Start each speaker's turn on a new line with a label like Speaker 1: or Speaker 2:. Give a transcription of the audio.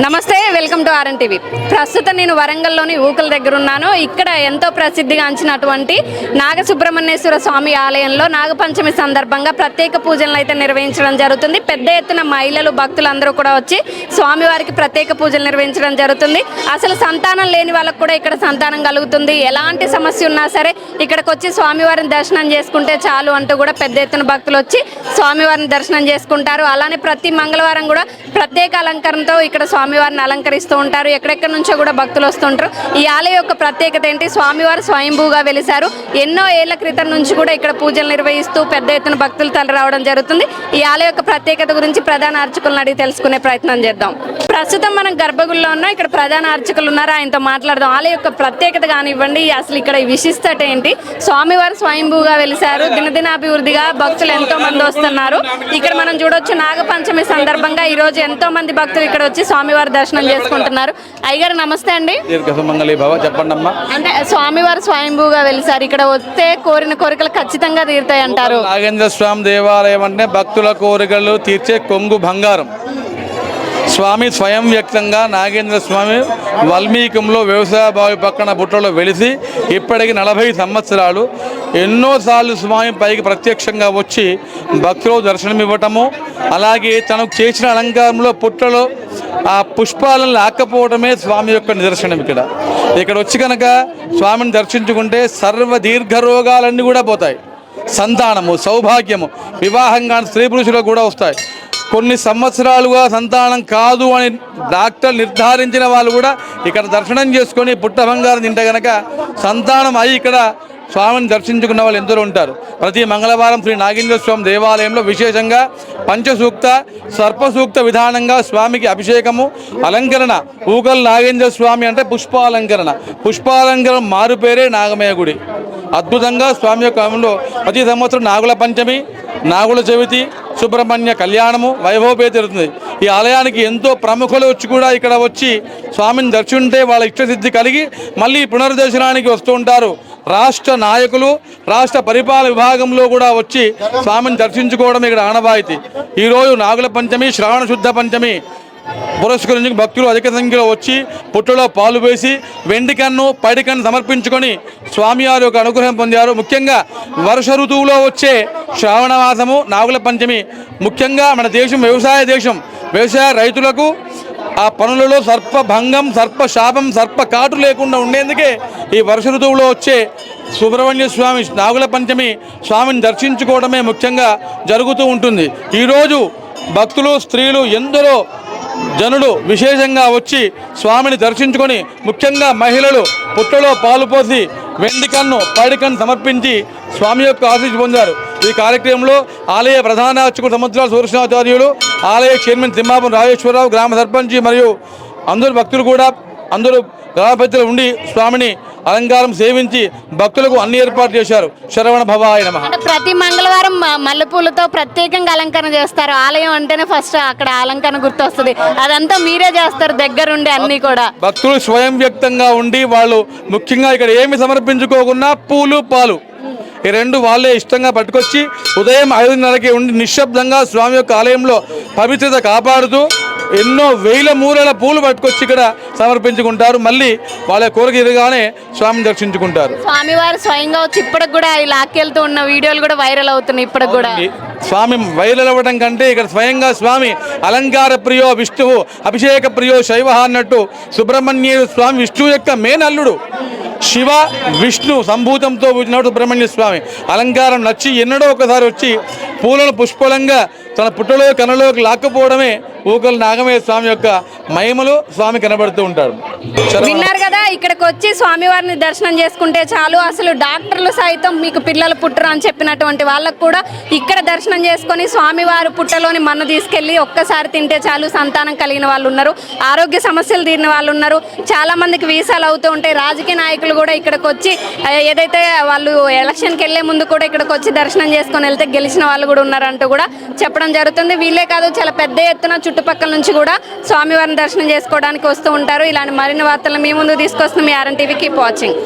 Speaker 1: నమస్తే, welcome to RN TV. ప్రస్తుతం నేను వరంగల్లోని ఊకల దగ్గర ఉన్నాను. ఇక్కడ ఎంతో ప్రసిద్ధిగాంచినటువంటి నాగసుబ్రహ్మణ్యేశ్వర స్వామి ఆలయంలో నాగపంచమి సందర్భంగా ప్రత్యేక పూజలను అయితే నిర్వహించడం జరుగుతుంది. పెద్ద ఎత్తున మహిళలు భక్తులందరూ కూడా వచ్చి స్వామివారికి ప్రత్యేక పూజలు నిర్వహించడం జరుగుతుంది. అసలు సంతానం లేని వాళ్ళకు కూడా ఇక్కడ సంతానం కలుగుతుంది. ఎలాంటి సమస్య ఉన్నా సరే ఇక్కడికి వచ్చి స్వామివారిని దర్శనం చేసుకుంటే చాలు అంటూ కూడా పెద్ద ఎత్తున భక్తులు వచ్చి స్వామివారిని దర్శనం చేసుకుంటారు. అలానే ప్రతి మంగళవారం కూడా ప్రత్యేక అలంకరణతో ఇక్కడ స్వామివారిని అలంకరిస్తూ ఉంటారు. ఎక్కడెక్కడి నుంచో కూడా భక్తులు వస్తుంటారు. ఈ ఆలయం యొక్క ప్రత్యేకత ఏంటి? స్వామివారు స్వయంభూగా వెలిశారు. ఎన్నో ఏళ్ల క్రితం నుంచి కూడా ఇక్కడ పూజలు నిర్వహిస్తూ పెద్ద ఎత్తున భక్తులు తరలి రావడం జరుగుతుంది. ఈ ఆలయం యొక్క ప్రత్యేకత గురించి ప్రధాన అర్చకులను అడిగి తెలుసుకునే ప్రయత్నం చేద్దాం. ప్రస్తుతం మనం గర్భగుడిలో ఉన్నాం. ఇక్కడ ప్రధాన అర్చకులు ఉన్నారు, ఆయనతో మాట్లాడదాం. ఆలయం యొక్క ప్రత్యేకత కానివ్వండి, అసలు ఇక్కడ విశిష్టత ఏంటి? స్వామివారు స్వయంభూగా వెలిశారు. దినదినాభివృద్ధిగా భక్తులు ఎంతో మంది వస్తున్నారు. ఇక్కడ మనం చూడొచ్చు, నాగపంచమి సందర్భంగా ఈ రోజు ఎంతో మంది భక్తులు ఇక్కడ వచ్చి స్వామివారి దర్శనం చేసుకుంటున్నారు. అయ్యగారు నమస్తే అండి.
Speaker 2: చెప్పండమ్మా.
Speaker 1: అంటే స్వామివారు స్వయంభూగా వెలిశారు. ఇక్కడ వస్తే కోరిన కోరికలు ఖచ్చితంగా తీరుతాయి అంటారు.
Speaker 2: నాగేంద్ర స్వామి దేవాలయం అంటే భక్తుల కోరికలు తీర్చే కొంగు బంగారం. స్వామి స్వయం వ్యక్తంగా నాగేంద్ర స్వామి వాల్మీకంలో వ్యవసాయ బావి పక్కన బుట్టలో వెలిసి ఇప్పటికి 40 సంవత్సరాలు ఎన్నోసార్లు స్వామి పైకి ప్రత్యక్షంగా వచ్చి భక్తులు దర్శనమివ్వటము, అలాగే తనకు చేసిన అలంకారంలో పుట్టలో ఆ పుష్పాలను లాక్కపోవడమే స్వామి యొక్క నిదర్శనం. ఇక్కడ వచ్చి కనుక స్వామిని దర్శించుకుంటే సర్వ దీర్ఘ రోగాలన్నీ కూడా పోతాయి. సంతానము, సౌభాగ్యము, వివాహంగా స్త్రీ పురుషులకు కూడా వస్తాయి. కొన్ని సంవత్సరాలుగా సంతానం కాదు అని డాక్టర్ నిర్ధారించిన వాళ్ళు కూడా ఇక్కడ దర్శనం చేసుకొని పుట్ట బంగారం తింటే కనుక సంతానం అయి ఇక్కడ స్వామిని దర్శించుకున్న వాళ్ళు ఎందరో ఉంటారు. ప్రతి మంగళవారం శ్రీ నాగేంద్ర స్వామి దేవాలయంలో విశేషంగా పంచసూక్త సర్పసూక్త విధానంగా స్వామికి అభిషేకము, అలంకరణ. ఊకల్ నాగేంద్ర స్వామి అంటే పుష్పాలంకరణ. పుష్పాలంకరణ మారుపేరే నాగమయ గుడి. అద్భుతంగా స్వామి యొక్క ఆలయంలో ప్రతి సంవత్సరం నాగుల పంచమి, నాగుల చవితి, సుబ్రహ్మణ్య కళ్యాణము వైభవపే జరుగుతుంది. ఈ ఆలయానికి ఎంతో ప్రముఖులు వచ్చి కూడా ఇక్కడ వచ్చి స్వామిని దర్శింటే వాళ్ళ ఇష్టసిద్ధి కలిగి మళ్ళీ పునర్దర్శనానికి వస్తూ ఉంటారు. రాష్ట్ర నాయకులు, రాష్ట్ర పరిపాలన విభాగంలో కూడా వచ్చి స్వామిని దర్శించుకోవడం ఇక్కడ ఆనవాయితీ. ఈరోజు నాగుల పంచమి, శ్రావణ శుద్ధ పంచమి పురస్కరించి భక్తులు అధిక సంఖ్యలో వచ్చి పుట్టలో పాలు వేసి వెండి కన్ను, పడి కన్ను సమర్పించుకొని స్వామివారి యొక్క అనుగ్రహం పొందారు. ముఖ్యంగా వర్ష ఋతువులో వచ్చే శ్రావణ మాసము, నాగుల పంచమి ముఖ్యంగా మన దేశం వ్యవసాయ దేశం. వ్యవసాయ రైతులకు ఆ పనులలో సర్పభంగం, సర్పశాపం, సర్పకాటు లేకుండా ఉండేందుకే ఈ వర్ష ఋతువులో వచ్చే సుబ్రహ్మణ్య స్వామి నాగుల పంచమి స్వామిని దర్శించుకోవడమే ముఖ్యంగా జరుగుతూ ఉంటుంది. ఈరోజు భక్తులు, స్త్రీలు, ఎందరో జనులు విశేషంగా వచ్చి స్వామిని దర్శించుకొని ముఖ్యంగా మహిళలు పుట్టలో పాలు పోసి వెండి కన్ను, పడి కన్ను సమర్పించి స్వామి యొక్క ఆశీస్సు పొందారు. ఈ కార్యక్రమంలో ఆలయ ప్రధాన అర్చకుడు సముద్రాల సూర్యనాచార్యులు, ఆలయ చైర్మన్ తిమ్మాపురం రాజేశ్వరరావు, గ్రామ సర్పంచి మరియు అందరు భక్తులు కూడా అందరూ గ్రామపతిలో ఉండి స్వామిని అలంకారం సేవించి భక్తులకు అన్ని ఏర్పాటు చేశారు. శరవణ భవాయ నమః.
Speaker 1: ప్రతి మంగళవారం మల్లెపూలతో ప్రత్యేకంగా అలంకరణ చేస్తారు. ఆలయం అంటేనే ఫస్ట్ అక్కడ అలంకరణ గుర్తొస్తుంది. అదంతా మీరే చేస్తారు దగ్గరుండి అన్ని కూడా.
Speaker 2: భక్తులు స్వయం వ్యక్తంగా ఉండి వాళ్ళు ముఖ్యంగా ఇక్కడ ఏమి సమర్పించుకోకుండా పూలు, పాలు ఈ రెండు వాళ్ళే ఇష్టంగా పట్టుకొచ్చి ఉదయం 5:30కి ఉండి నిశ్శబ్దంగా స్వామి యొక్క ఆలయంలో పవిత్రత కాపాడుతూ ఎన్నో వేల మూరల పూలు పట్టుకొచ్చి ఇక్కడ సమర్పించుకుంటారు. మళ్ళీ వాళ్ళ కోరిక ఎదురుగానే స్వామిని దర్శించుకుంటారు.
Speaker 1: స్వామివారు స్వయంగా వచ్చి ఇప్పటికి కూడా ఈ లాక్కెళ్తూ ఉన్న వీడియోలు కూడా వైరల్ అవుతున్నాయి. ఇప్పటికి కూడా
Speaker 2: స్వామి వైరల్ అవ్వడం కంటే ఇక్కడ స్వయంగా స్వామి అలంకార ప్రియో విష్ణువు, అభిషేక ప్రియో శైవ అన్నట్టు సుబ్రహ్మణ్య స్వామి విష్ణువు యొక్క మేనల్లుడు. శివ విష్ణు సంభూతంతో వచ్చినప్పుడు సుబ్రహ్మణ్య స్వామి అలంకారం నచ్చి ఎన్నడో ఒకసారి వచ్చి పూలను పుష్పలంగా తన పుట్టలో కనలోకి లాక్కపోవడమే ఊకల్ నాగమయ్య స్వామి యొక్క మహిమలు స్వామి కనబడుతూ ఉంటాడు.
Speaker 1: విన్నారు కదా, ఇక్కడికి వచ్చి స్వామివారిని దర్శనం చేసుకుంటే చాలు. అసలు డాక్టర్లు సైతం మీకు పిల్లలు పుట్టరు అని చెప్పినటువంటి వాళ్ళకు కూడా ఇక్కడ దర్శనం చేసుకొని స్వామివారి పుట్టలోని మన్ను తీసుకెళ్ళి ఒక్కసారి తింటే చాలు సంతానం కలిగిన వాళ్ళు ఉన్నారు. ఆరోగ్య సమస్యలు తీరిన వాళ్ళు ఉన్నారు. చాలా మందికి వీసాలు అవుతూ ఉంటాయి. రాజకీయ నాయకులు కూడా ఇక్కడికి వచ్చి ఏదైతే వాళ్ళు ఎలక్షన్కి వెళ్లే ముందు కూడా ఇక్కడికి వచ్చి దర్శనం చేసుకొని వెళ్తే గెలిచిన వాళ్ళు కూడా ఉన్నారంటూ కూడా చెప్పడం జరుగుతుంది. వీళ్ళే కాదు, చాలా పెద్ద ఎత్తున చుట్టుపక్కల నుంచి కూడా స్వామివారిని దర్శనం చేసుకోవడానికి వస్తూ ఉంటారు. ఇలాంటి మరిన్ని వార్తలు మీ ముందు తీసుకొస్తున్నాం. మీ ఆర్ఎన్ టీవీ. Keep watching.